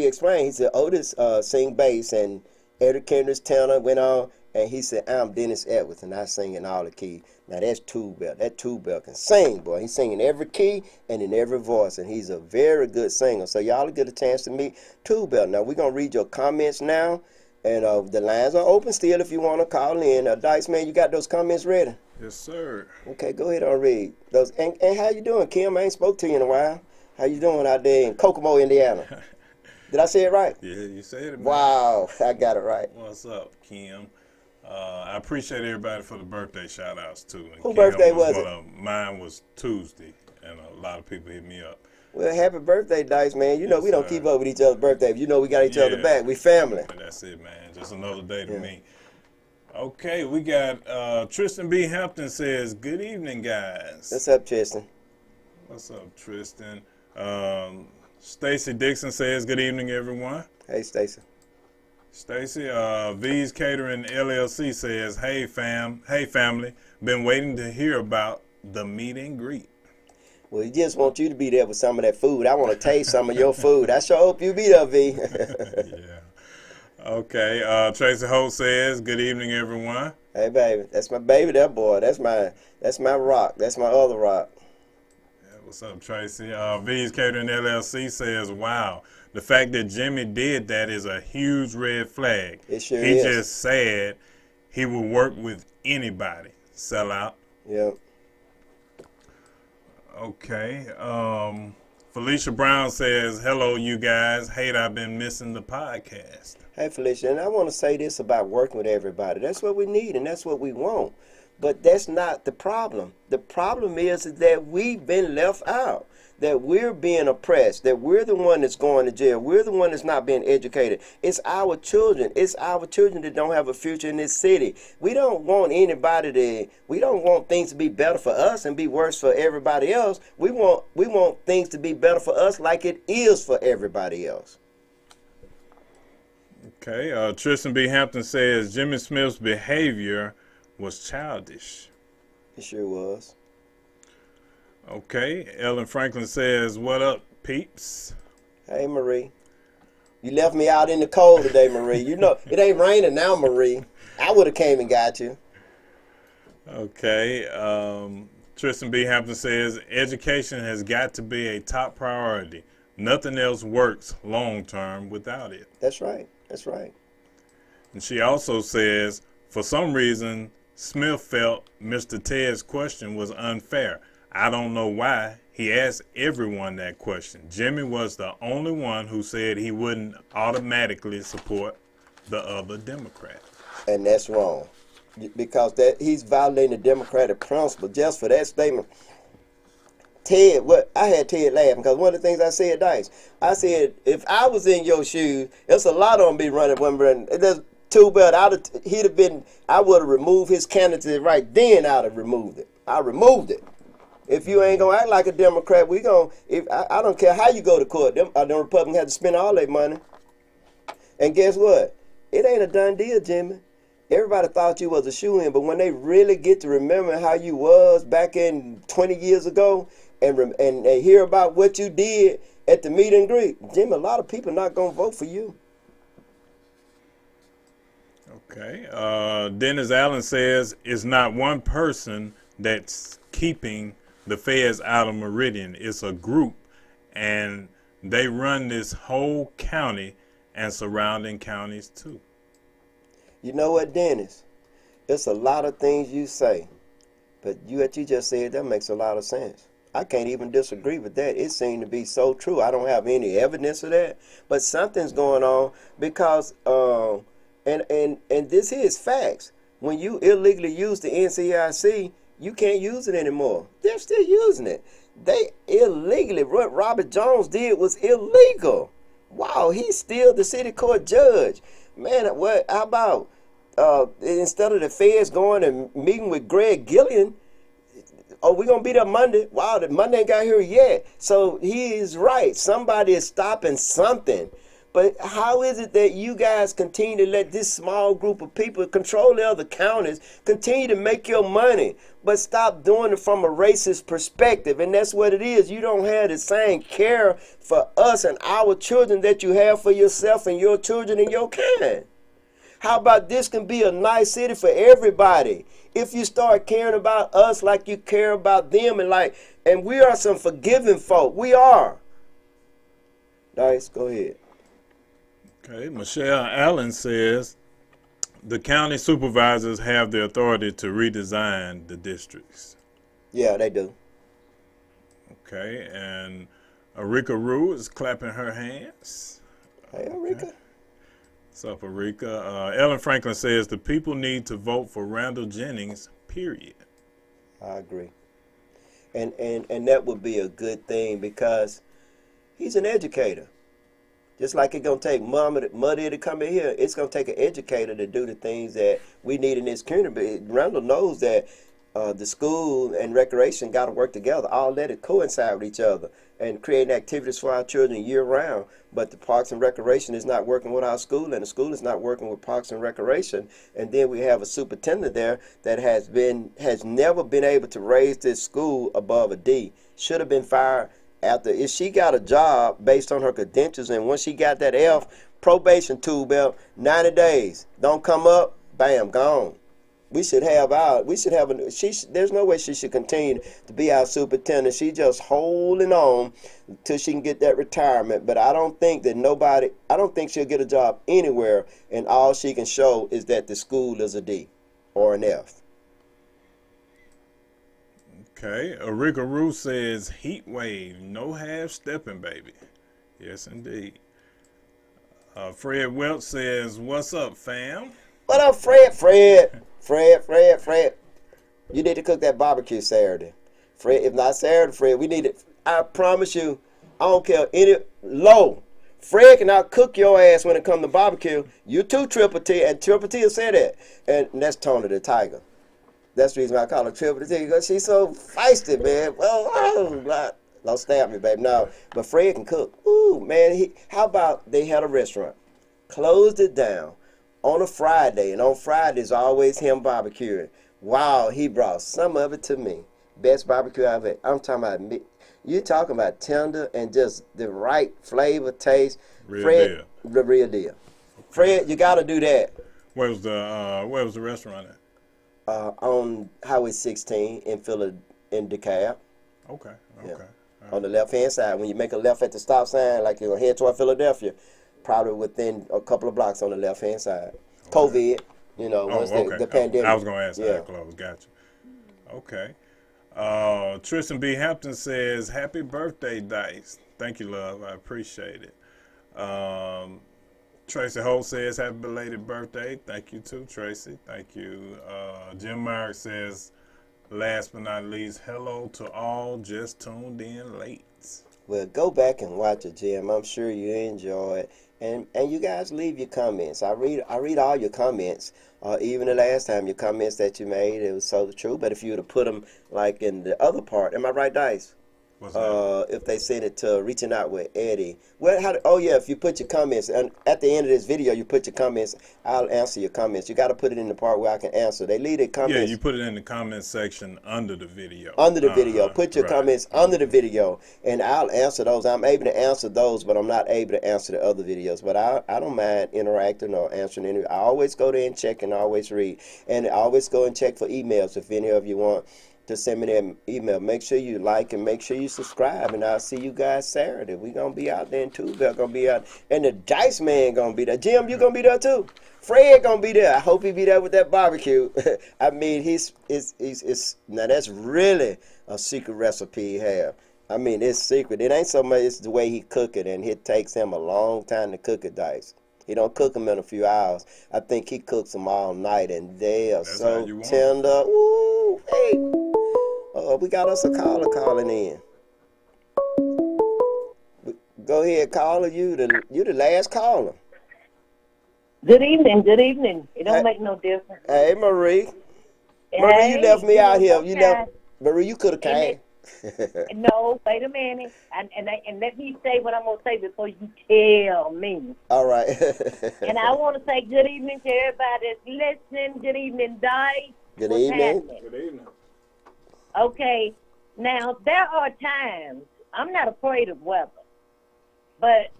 explained, he said, Otis sing bass, and Eddie Kendricks tenor went on, and he said, I'm Dennis Edwards, and I sing in all the keys. Now that's Two Belt. That Two Belt can sing, boy. He's singing every key and in every voice, and he's a very good singer. So y'all will get a chance to meet Two Belt. Now we're going to read your comments now, and the lines are open still if you want to call in. Dice Man, you got those comments ready? Yes, sir. Okay, go ahead and read those. And how you doing, Kim? I ain't spoke to you in a while. How you doing out there in Kokomo, Indiana? Did I say it right? Yeah, you said it, man. Wow, I got it right. What's up, Kim? I appreciate everybody for the birthday shout outs too. And Who Kim birthday was was one it? of mine was Tuesday, and a lot of people hit me up. Well, happy birthday, Dice, man. You know Yes, we don't sir. keep up with each other's birthdays. You know we got each other Yeah. back. We family. But that's it, man. Just another day to Yeah. me. Okay, we got Tristan B. Hampton says, "Good evening, guys." What's up, Tristan? What's up, Tristan? Stacy Dixon says, "Good evening, everyone." Hey, Stacy. Stacy, V's Catering LLC says, hey family, been waiting to hear about the meet and greet." Well, he just want you to be there with some of that food. I want to taste some of your food. I sure hope you be there, V. Yeah. Okay, Tracy Holt says, "Good evening, everyone." Hey, baby. That's my baby, that boy. That's my rock. That's my other rock. Yeah, what's up, Tracy? V's Catering LLC says, "Wow, the fact that Jimmy did that is a huge red flag. It sure He is. just said he would work with anybody. Sell out." Yep. Okay. Felicia Brown says, "Hello, you guys. Hate I've been missing the podcast." Hey, Felicia, and I want to say this about working with everybody. That's what we need, and that's what we want. But that's not the problem. The problem is that we've been left out, that we're being oppressed, that we're the one that's going to jail. We're the one that's not being educated. It's our children. It's our children that don't have a future in this city. We don't want we don't want things to be better for us and be worse for everybody else. We want things to be better for us like it is for everybody else. Okay. Tristan B. Hampton says, "Jimmy Smith's behavior was childish." It sure was. Okay. Ellen Franklin says, "What up, peeps?" Hey, Marie. You left me out in the cold today, Marie. You know, it ain't raining now, Marie. I would have came and got you. Okay. Tristan B. Hampton says, "Education has got to be a top priority. Nothing else works long term without it." That's right. That's right. And she also says, "For some reason, Smith felt Mr. Ted's question was unfair. I don't know why. He asked everyone that question. Jimmy was the only one who said he wouldn't automatically support the other Democrat." And that's wrong. Because he's violating the democratic principle just for that statement. Ted, I had Ted laughing because one of the things I said, Dice, I said, if I was in your shoes, there's a lot on me running. There's too bad. I would have removed his candidacy right then. I'd have removed it. I removed it. If you ain't gonna act like a Democrat, I don't care how you go to court. The Republicans have to spend all their money. And guess what? It ain't a done deal, Jimmy. Everybody thought you was a shoo-in, but when they really get to remember how you was back in 20 years ago, and they hear about what you did at the meet and greet, Jimmy, a lot of people not gonna vote for you. Okay. Dennis Allen says, "It's not one person that's keeping the feds out of Meridian. It's a group, and they run this whole county and surrounding counties too." You know what, Dennis? It's a lot of things you say, but what you just said, that makes a lot of sense. I can't even disagree with that. It seemed to be so true. I don't have any evidence of that, but something's going on because, and this is facts. When you illegally use the NCIC, you can't use it anymore. They're still using it. They illegally, what Robert Jones did was illegal. Wow, he's still the city court judge. Man, how about instead of the feds going and meeting with Greg Gillian, oh, we're going to be there Monday. Wow, the Monday ain't got here yet. So he is right. Somebody is stopping something. But how is it that you guys continue to let this small group of people control the other counties, continue to make your money, but stop doing it from a racist perspective? And that's what it is. You don't have the same care for us and our children that you have for yourself and your children and your kind. How about this can be a nice city for everybody? If you start caring about us like you care about them, and we are some forgiving folk. We are. Nice, go ahead. Okay, Michelle Allen says, "The county supervisors have the authority to redesign the districts." Yeah, they do. Okay, and Arika Rue is clapping her hands. Hey, Okay. Rika. What's up, Erika? Ellen Franklin says the people need to vote for Randall Jennings, period. I agree. And that would be a good thing because he's an educator. Just like it's gonna take Muddy to come in here, it's gonna take an educator to do the things that we need in this community. But Randall knows that the school and recreation got to work together. All let it coincide with each other and creating activities for our children year round. But the Parks and Recreation is not working with our school, and the school is not working with Parks and Recreation. And then we have a superintendent there that has never been able to raise this school above a D. Should have been fired after if she got a job based on her credentials, and once she got that F probation tool belt, 90 days don't come up, bam, gone. There's no way she should continue to be our superintendent. She just holding on till she can get that retirement. But I don't think she'll get a job anywhere, and all she can show is that the school is a D or an F. Okay. Erika Rue says heat wave, no half stepping, baby. Yes, indeed. Fred Welch says, "What's up, fam?" What up, Fred? Fred. You need to cook that barbecue Saturday. Fred, if not Saturday, Fred, we need it. I promise you, I don't care any low. Fred can out cook your ass when it comes to barbecue. You too, Triple T, and Triple T will say that. And that's Tony the Tiger. That's the reason why I call her Triple T, because she's so feisty, man. Well, don't stab me, baby. No, but Fred can cook. Ooh, man, how about they had a restaurant, closed it down on a Friday, and on Fridays always him barbecuing. Wow, he brought some of it to me. Best barbecue I've had. I'm talking about you talking about tender and just the right flavor, taste. Real Fred, deal. the real deal. Fred, you got to do that. Where was the restaurant at? On Highway 16 in DeKalb. Okay. Yeah. Okay. On the left-hand side, when you make a left at the stop sign, like you're heading toward Philadelphia, probably within a couple of blocks on the left-hand side. Okay. COVID, once okay. the pandemic. I was going to ask Yeah. that close. Gotcha. Okay. Tristan B. Hampton says, "Happy birthday, Dice." Thank you, love. I appreciate it. Tracy Holt says, "Happy belated birthday." Thank you, too, Tracy. Thank you. Jim Myrick says, "Last but not least, hello to all just tuned in late." Well, go back and watch it, Jim. I'm sure you enjoy it. And you guys leave your comments. I read all your comments. Even the last time, your comments that you made, it was so true. But if you would have put them like in the other part, am I right, Dice? What's that? If they send it to Reaching Out with Eddie. If you put your comments, and at the end of this video, you put your comments, I'll answer your comments. You got to put it in the part where I can answer. They leave their comments. Yeah, you put it in the comment section under the video. Under the video. Put your right. comments under the video, and I'll answer those. I'm able to answer those, but I'm not able to answer the other videos. But I don't mind interacting or answering any. I always go there and check and always read. And I always go and check for emails if any of you want to send me that email. Make sure you like and make sure you subscribe, and I'll see you guys Saturday. We're going to be out there in Tubel, going to be out, and the Dice Man going to be there. Jim, you going to be there too? Fred going to be there. I hope he be there with that barbecue. I mean, now that's really a secret recipe he have. I mean, it's secret. It ain't so much, it's the way he cook it, and it takes him a long time to cook it, Dice. He don't cook them in a few hours. I think he cooks them all night, and they are so tender. Ooh, hey. We got us a caller calling in. Go ahead, caller. You the last caller. Good evening. Good evening. It don't make no difference. Hey, Marie. Hey, Marie, you left me out here. Okay. Marie, you could have came. No, wait a minute. And let me say what I'm going to say before you tell me. All right. And I want to say good evening to everybody that's listening. Good evening, Dice. Good What's evening. happening? Good evening. Okay. Now, there are times, I'm not afraid of weather, but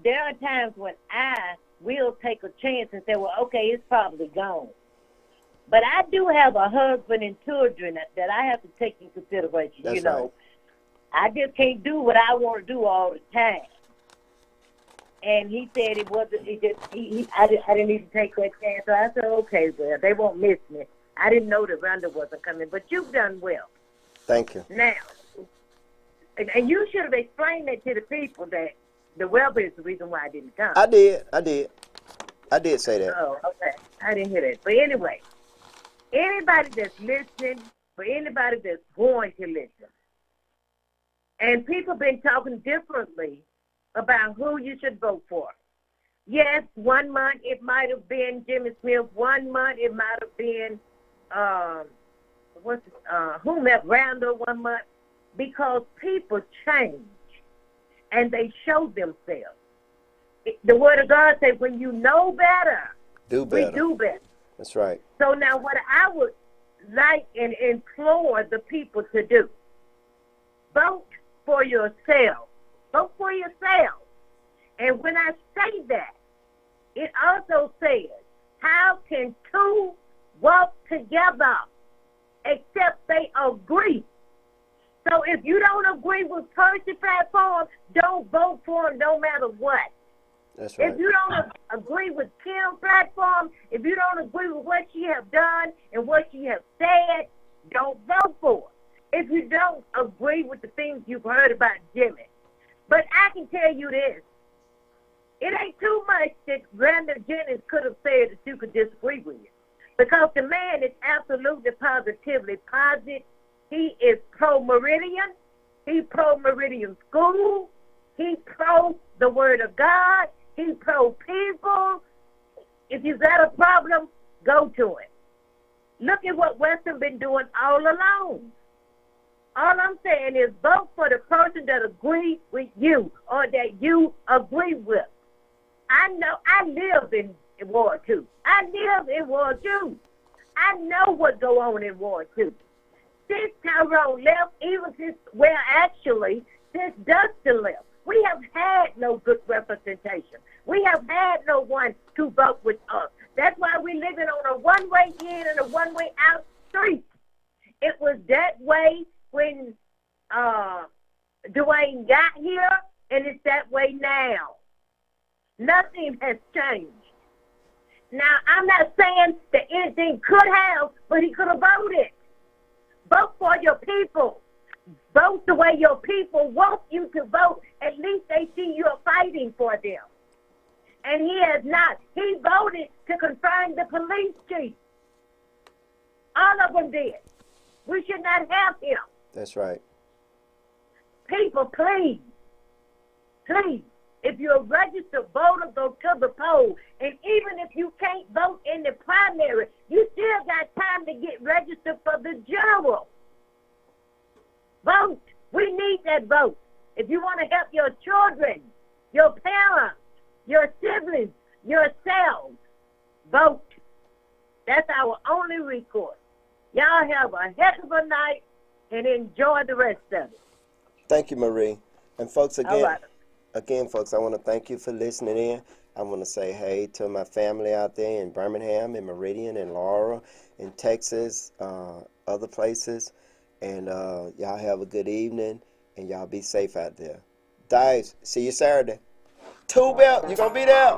there are times when I will take a chance and say, well, okay, it's probably gone. But I do have a husband and children that I have to take in consideration. That's right. I just can't do what I want to do all the time. And he said it wasn't. I didn't need to take that chance. So I said, okay, well, they won't miss me. I didn't know that Rhonda wasn't coming, but you've done well. Thank you. Now, and you should have explained that to the people that the weather is the reason why I didn't come. I did say that. Oh, okay. I didn't hear that. But anyway, anybody that's listening, for anybody that's going to listen, and people been talking differently about who you should vote for. Yes, 1 month it might have been Jimmy Smith. 1 month it might have been whomever Randall 1 month, because people change and they show themselves. The Word of God says, when you know better, Do better. we do better. That's right. So now what I would like and implore the people to do, vote for yourself. Vote for yourself. And when I say that, it also says, how can two walk together except they agree? So if you don't agree with Percy platform, don't vote for him no matter what. That's right. If you don't agree with Kim's platform, if you don't agree with what she have done and what she have said, don't vote for her. If you don't agree with the things you've heard about Jimmy. But I can tell you this. It ain't too much that Randall Jennings could have said that you could disagree with. Because the man is absolutely positively positive. He is pro-Meridian. He pro-Meridian school. He pro the Word of God. He pro-people. If you got a problem, go to it. Look at what Western been doing all along. All I'm saying is vote for the person that agrees with you or that you agree with. I know I live in Ward 2. I live in Ward 2. I know what go on in Ward 2. Since Tyrone left, even since Dustin left, we have had no good representation. We have had no one to vote with us. That's why we're living on a one-way in and a one-way out street. It was that way when Dwayne got here, and it's that way now. Nothing has changed. Now, I'm not saying that anything could have, but he could have voted. Vote for your people. Vote the way your people want you to vote. At least they see you're fighting for them. And he has not. He voted to confirm the police chief. All of them did. We should not have him. That's right. People, please, if you're a registered voter, go to the poll. And even if you can't vote in the primary, you still got time to get registered for the general. Vote. We need that vote. If you want to help your children, your parents, your siblings, yourselves, vote. That's our only recourse. Y'all have a heck of a night and enjoy the rest of it. Thank you, Marie. And folks, All right. again, folks, I want to thank you for listening in. I want to say hey to my family out there in Birmingham, in Meridian, in Laurel, in Texas, other places. And y'all have a good evening, and y'all be safe out there. Dives, see you Saturday. Two Belt, you going to be there?